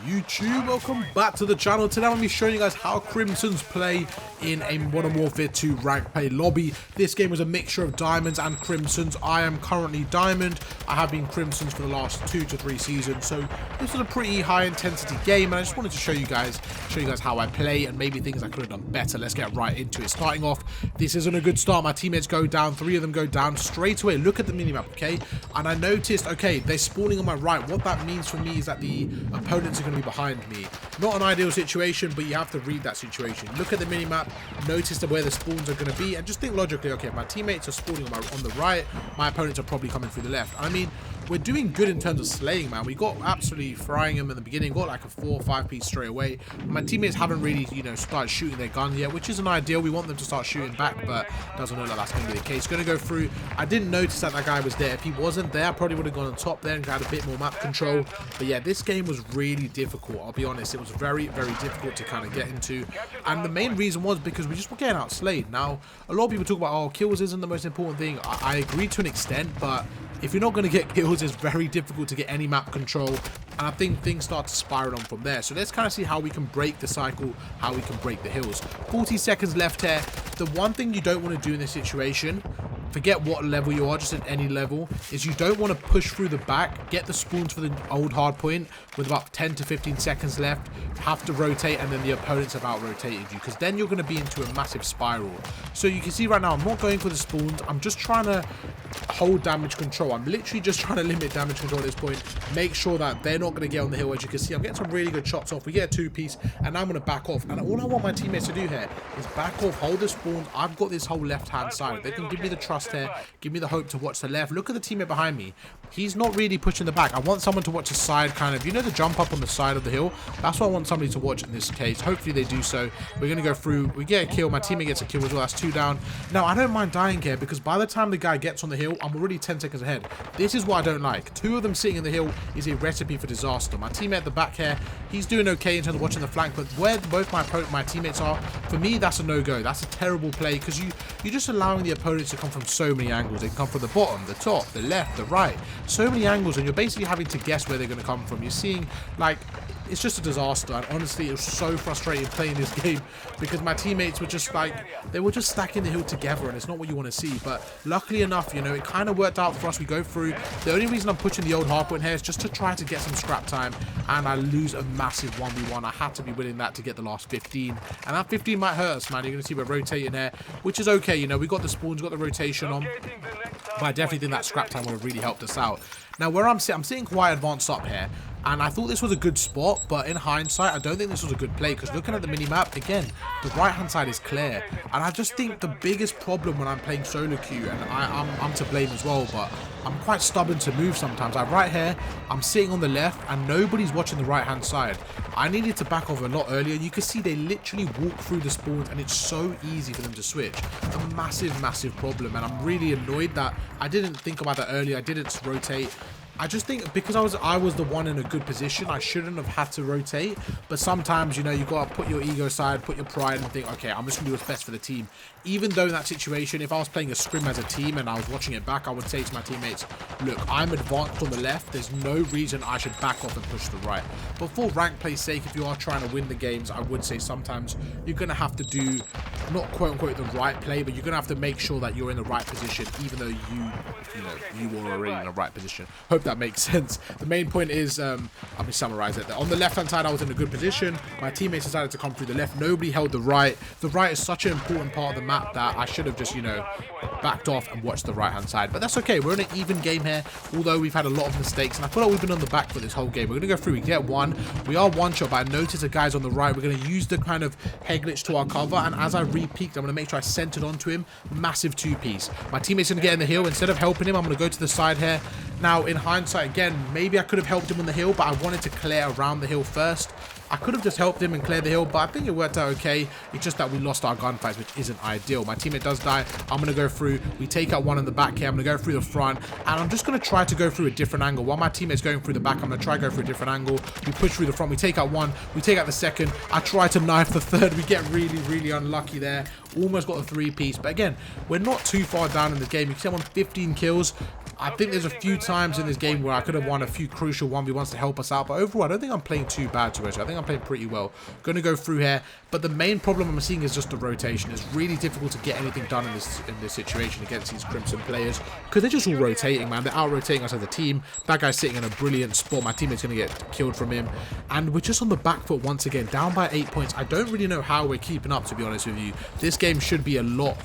YouTube, welcome back to the channel. Today I'm going to be showing you guys how Crimsons play in a Modern Warfare 2 rank play lobby. This game was a mixture of Diamonds and Crimsons. I am currently Diamond. I have been Crimsons for the last 2 to 3 seasons, so this was a pretty high intensity game, and I just wanted to show you guys how I play and maybe things I could have done better. Let's get right into it. Starting off, this isn't a good start. My teammates go down, 3 of them go down straight away. Look at the minimap, okay? And I noticed, okay, they're spawning on my right. What that means for me is that the opponents are going to be behind me. Not an ideal situation, but you have to read that situation. Look at the minimap, notice where the spawns are going to be, and just think logically, okay, my teammates are spawning on the right, my opponents are probably coming through the left. I mean, we're doing good in terms of slaying, man. We got absolutely frying them in the beginning, got like a 4 or 5 piece straight away. My teammates haven't really, started shooting their guns yet, which isn't ideal. We want them to start shooting back, but doesn't look like that's going to be the case. Going to go through. I didn't notice that guy was there. If he wasn't there, I probably would have gone on top there and had a bit more map control. But yeah, this game was really difficult. I'll be honest. It was very, very difficult to kind of get into. And the main reason was because we just were getting outslayed. Now, a lot of people talk about, oh, kills isn't the most important thing. I agree to an extent, but if you're not going to get kills, it's very difficult to get any map control, and I think things start to spiral on from there. So let's kind of see how we can break the cycle, how we can break the hills. 40 seconds left here. The one thing you don't want to do in this situation, forget what level you are, just at any level, is you don't want to push through the back, get the spawns for the old hard point with about 10 to 15 seconds left, have to rotate, and then the opponents have out-rotated you, because then you're going to be into a massive spiral. So you can see right now, I'm not going for the spawns, I'm just trying to hold damage control. I'm literally just trying to limit damage control at this point, make sure that they're not going to get on the hill. As you can see, I'm getting some really good shots off. We get a 2-piece, and now I'm going to back off. And all I want my teammates to do here is back off, hold the spawn. I've got this whole left-hand side. They can give me the trust here, give me the hope to watch the left. Look at the teammate behind me. He's not really pushing the back. I want someone to watch the side, kind of, the jump up on the side of the hill. That's what I want somebody to watch in this case. Hopefully they do so. We're going to go through. We get a kill. My teammate gets a kill as well. That's 2 down. Now, I don't mind dying here, because by the time the guy gets on the hill, I'm already 10 seconds ahead. This is what I don't like. 2 of them sitting in the hill is a recipe for disaster. My teammate at the back here, he's doing okay in terms of watching the flank, but where both my teammates are, for me, that's a no-go. That's a terrible play, because you're just allowing the opponents to come from so many angles. They can come from the bottom, the top, the left, the right. So many angles, and you're basically having to guess where they're going to come from. You're seeing, like, it's just a disaster. And honestly, it was so frustrating playing this game, because my teammates were just like, they were just stacking the hill together, and it's not what you want to see. But luckily enough, it kind of worked out for us. We go through. The only reason I'm pushing the old hardpoint here is just to try to get some scrap time, and I lose a massive 1v1. I had to be winning that to get the last 15, and that 15 might hurt us, man. You're going to see we're rotating here, which is okay. We got the spawns, got the rotation on, but I definitely think that scrap time would have really helped us out. Now, where I'm sitting quite advanced up here, and I thought this was a good spot, but in hindsight, I don't think this was a good play, because looking at the mini-map, again, the right-hand side is clear. And I just think the biggest problem when I'm playing solo queue, and I'm to blame as well, but I'm quite stubborn to move sometimes. Like right here, I'm sitting on the left, and nobody's watching the right-hand side. I needed to back off a lot earlier. You can see they literally walk through the spawns, and it's so easy for them to switch. A massive, massive problem, and I'm really annoyed that I didn't think about that earlier. I didn't rotate. I just think because I was the one in a good position, I shouldn't have had to rotate. But sometimes, you got to put your ego aside, put your pride, and think, okay, I'm just going to do what's best for the team. Even though in that situation, if I was playing a scrim as a team and I was watching it back, I would say to my teammates, look, I'm advanced on the left. There's no reason I should back off and push the right. But for rank play's sake, if you are trying to win the games, I would say sometimes you're going to have to do, not quote-unquote the right play, but you're going to have to make sure that you're in the right position, even though you were already in the right position. Hope that makes sense. The main point is, let me summarize it. On the left-hand side, I was in a good position. My teammates decided to come through the left. Nobody held the right. The right is such an important part of the map that I should have just, backed off and watched the right-hand side. But that's okay. We're in an even game here, although we've had a lot of mistakes, and I feel like we've been on the back for this whole game. We're going to go through. We get one. We are one shot, but I notice the guy's on the right. We're going to use the kind of head glitch to our cover, and as I re-peeked, I'm going to make sure I centered onto him. Massive 2-piece. My teammate's going to get in the hill. Instead of helping him, I'm going to go to the side here. Now, in hindsight, again, maybe I could have helped him on the hill, but I wanted to clear around the hill first. I could have just helped him and cleared the hill, but I think it worked out okay. It's just that we lost our gunfights, which isn't ideal. My teammate does die. I'm going to go through. We take out one in the back here. I'm going to go through the front, and I'm just going to try to go through a different angle. While my teammate's going through the back, I'm going to try to go through a different angle. We push through the front. We take out one. We take out the second. I try to knife the third. We get really, really unlucky there. Almost got a 3-piece, but again, we're not too far down in the game. You can see I'm on 15 kills. I think there's a few times in this game where I could have won a few crucial 1v1s to help us out, but overall I don't think I'm playing too bad to it. I think I'm playing pretty well. Going to go through here, but the main problem I'm seeing is just the rotation. It's really difficult to get anything done in this situation against these Crimson players because they're just all rotating, man. They're out rotating us as a team. That guy's sitting in a brilliant spot. My teammate's going to get killed from him, and we're just on the back foot once again, down by 8 points. I don't really know how we're keeping up, to be honest with you. This game should be a lot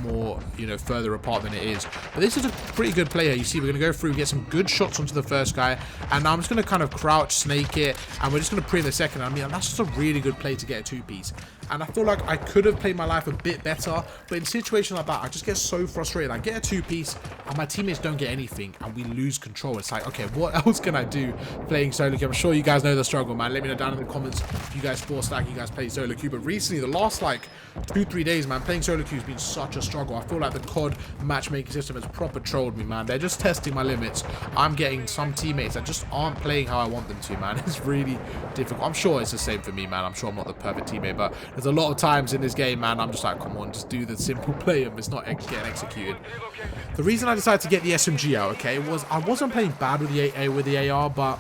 more, you know, further apart than it is. But this is a pretty good play here. You see, we're going to go through, get some good shots onto the first guy, and now I'm just going to kind of crouch, snake it, and we're just going to pre in the second. I mean, that's just a really good play to get a two-piece. And I feel like I could have played my life a bit better, but in situations like that, I just get so frustrated. I get a two-piece, and my teammates don't get anything, and we lose control. It's like, okay, what else can I do playing solo queue? I'm sure you guys know the struggle, man. Let me know down in the comments if you guys force stack, you guys play solo queue. But recently, the last like 2-3 days, man, playing solo queue has been such a struggle. I feel like the COD matchmaking system has proper trolled me, man. They're just testing my limits. I'm getting some teammates that just aren't playing how I want them to, man. It's really difficult. I'm sure it's the same for me, man. I'm sure I'm not the perfect teammate, but there's a lot of times in this game, man, I'm just like, come on, just do the simple play and it's not getting executed. The reason I decided to get the SMG out, okay, was I wasn't playing bad with the AR, but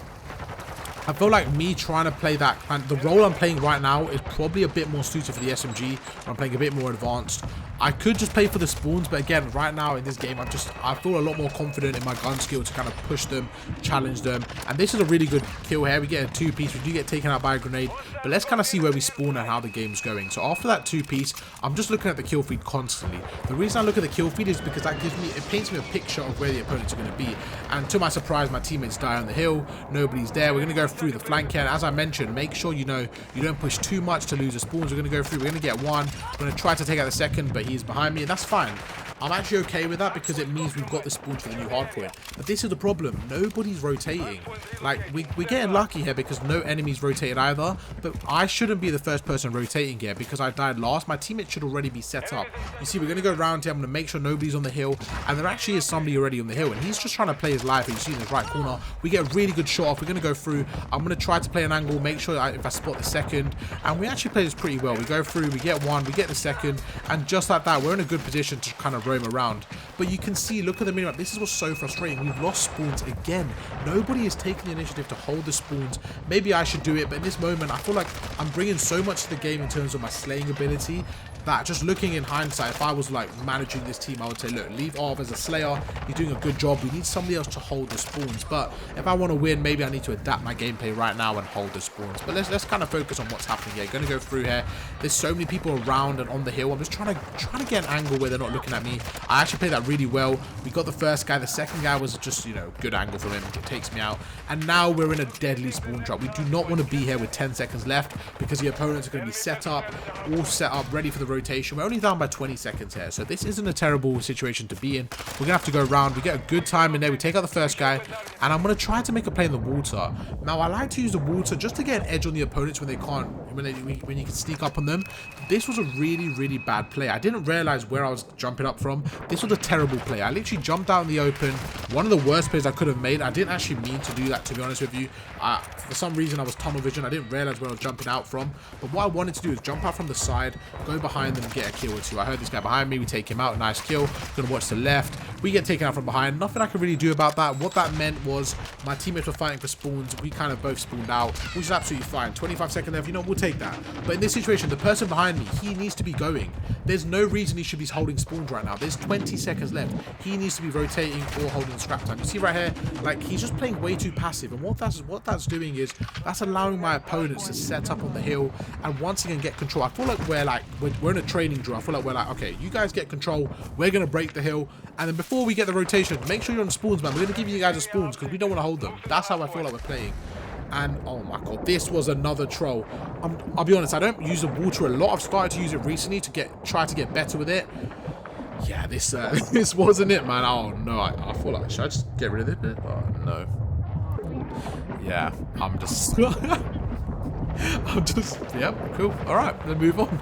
I feel like me trying to play that, and the role I'm playing right now is probably a bit more suited for the SMG. I'm playing a bit more advanced. I could just play for the spawns, but again, right now in this game, I feel a lot more confident in my gun skill to kind of push them, challenge them. And this is a really good kill here. We get a two-piece. We do get taken out by a grenade, but let's kind of see where we spawn and how the game's going. So after that two-piece, I'm just looking at the kill feed constantly. The reason I look at the kill feed is because that gives me, it paints me a picture of where the opponents are going to be. And to my surprise, my teammates die on the hill. Nobody's there. We're going to go through the flank here. And as I mentioned, make sure you know you don't push too much to lose the spawns. We're going to go through. We're going to get one. We're going to try to take out the second, but he's behind me, and that's fine. I'm actually okay with that because it means we've got the spawns for the new hardpoint. But this is the problem. Nobody's rotating. Like, we're getting lucky here because no enemies rotated either. But I shouldn't be the first person rotating here because I died last. My teammate should already be set up. You see, we're going to go around here. I'm going to make sure nobody's on the hill. And there actually is somebody already on the hill. And he's just trying to play his life. And you see in his right corner, we get a really good shot off. We're going to go through. I'm going to try to play an angle, make sure if I spot the second. And we actually play this pretty well. We go through, we get one, we get the second. And just like that, we're in a good position to kind of roam around. But you can see, look at the minimap. This is what's so frustrating. We've lost spawns again. Nobody is taking the initiative to hold the spawns. Maybe I should do it, but in this moment, I feel like I'm bringing so much to the game in terms of my slaying ability that just looking in hindsight, if I was like managing this team, I would say, look, leave Arv as a slayer. He's doing a good job. We need somebody else to hold the spawns. But if I want to win, maybe I need to adapt my gameplay right now and hold the spawns. But let's kind of focus on what's happening here. Going to go through here. There's so many people around and on the hill. I'm just trying to get an angle where they're not looking at me. I actually played that really well. We got the first guy. The second guy was just, you know, good angle from him. It takes me out. And now we're in a deadly spawn trap. We do not want to be here with 10 seconds left because the opponents are going to be set up, all set up, ready for the rotation. We're only down by 20 seconds here, so this isn't a terrible situation to be in. We're gonna have to go around. We get a good time in there. We take out the first guy, and I'm gonna try to make a play in the water. Now, I like to use the water just to get an edge on the opponents when they can't, when you can sneak up on them. This was a really bad play. I didn't realize where I was jumping up from. This was a terrible play. I literally jumped out in the open. One of the worst plays I could have made. I didn't actually mean to do that, to be honest with you. For some reason, I was tunnel vision. I didn't realize where I was jumping out from. But what I wanted to do is jump out from the side, go behind them, and get a kill or two. I heard this guy behind me. We take him out. Nice kill. Gonna watch the left. We get taken out from behind. Nothing I can really do about that. What that meant was my teammates were fighting for spawns. We kind of both spawned out, which is absolutely fine. 25 seconds left. You know, we'll take that. But in this situation, the person behind me, he needs to be going. There's no reason he should be holding spawns right now. There's 20 seconds left. He needs to be rotating or holding scrap time. You see right here, like, he's just playing way too passive. And what that's doing is that's allowing my opponents to set up on the hill and once again get control. I feel like we're in a training drill. I feel like we're like, okay, you guys get control. We're going to break the hill. And then before we get the rotation, make sure you're on spawns, man. We're going to give you guys the spawns because we don't want to hold them. That's how I feel like we're playing. And oh my god, this was another troll. I'll be honest, I don't use the water a lot. I've started to use it recently to try to get better with it. Yeah, this this wasn't it, man. Oh no, I feel like, should I just get rid of it? Oh no. Yeah, I'm just yep, cool. All right, then move on.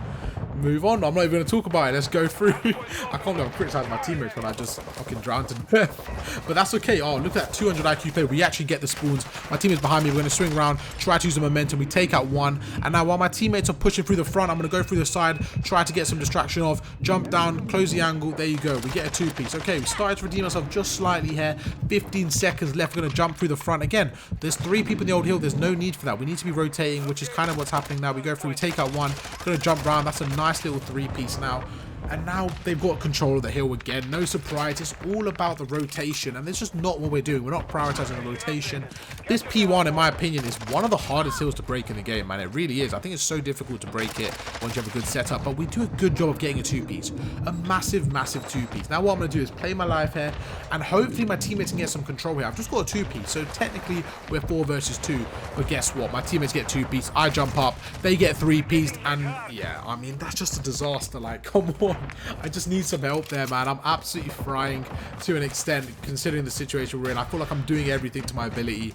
Move on. I'm not even going to talk about it. Let's go through. I can't believe I'm criticizing my teammates when I just fucking drowned to death. But that's okay. Oh, look at that 200 IQ play. We actually get the spawns. My teammates behind me. We're going to swing around, try to use the momentum. We take out one. And now while my teammates are pushing through the front, I'm going to go through the side, try to get some distraction off, jump down, close the angle. There you go. We get a two-piece. Okay, we started to redeem ourselves just slightly here. 15 seconds left. We're going to jump through the front. Again, there's 3 people in the old hill. There's no need for that. We need to be rotating, which is kind of what's happening now. We go through, we take out one, going to jump around. That's a nice little 3-piece now. And now they've got control of the hill again. No surprise. It's all about the rotation. And it's just not what we're doing. We're not prioritizing the rotation. This P1, in my opinion, is one of the hardest hills to break in the game, man. It really is. I think it's so difficult to break it once you have a good setup. But we do a good job of getting a 2-piece. A massive, massive 2-piece. Now what I'm going to do is play my life here. And hopefully my teammates can get some control here. I've just got a 2-piece. So technically we're 4 versus 2. But guess what? My teammates get 2-piece. I jump up. They get 3-pieced. And yeah, I mean, that's just a disaster. Like, come on. I just need some help there, man. I'm absolutely frying to an extent, considering the situation we're in. I feel like I'm doing everything to my ability.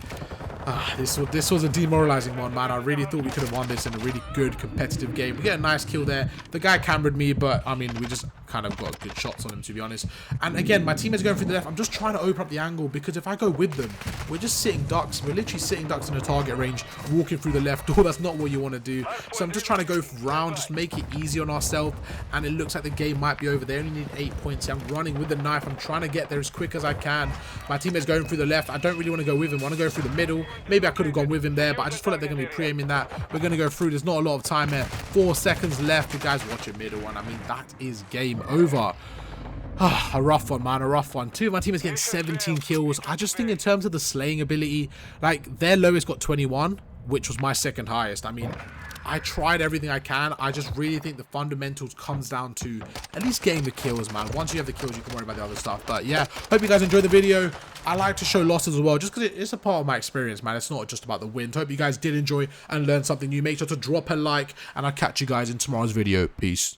This was a demoralizing one, man. I really thought we could have won this in a really good competitive game. We get a nice kill there. The guy cambered me, but I mean, we just kind of got good shots on him, to be honest. And again, my teammates going through the left. I'm just trying to open up the angle, because if I go with them, we're just sitting ducks. We're literally sitting ducks in a target range, walking through the left door. That's not what you want to do. So I'm just trying to go round, just make it easy on ourselves. And it looks like the game might be over. They only need 8 points. I'm running with the knife. I'm trying to get there as quick as I can. My teammate's going through the left. I don't really want to go with him. I want to go through the middle. Maybe I could have gone with him there, but I just feel like they're going to be pre-aiming that. We're going to go through. There's not a lot of time here. 4 seconds left. The guys watching middle one. I mean, that is game over. A rough one, man, a rough one. 2 of my teammates getting 17 kills. I just think in terms of the slaying ability, like, their lowest got 21, which was my second highest. I mean, I tried everything I can. I just really think the fundamentals comes down to at least getting the kills, man. Once you have the kills, you can worry about the other stuff. But yeah, hope you guys enjoyed the video. I like to show losses as well, just because it's a part of my experience, man. It's not just about the wins. Hope you guys did enjoy and learn something new. Make sure to drop a like, and I'll catch you guys in tomorrow's video. Peace.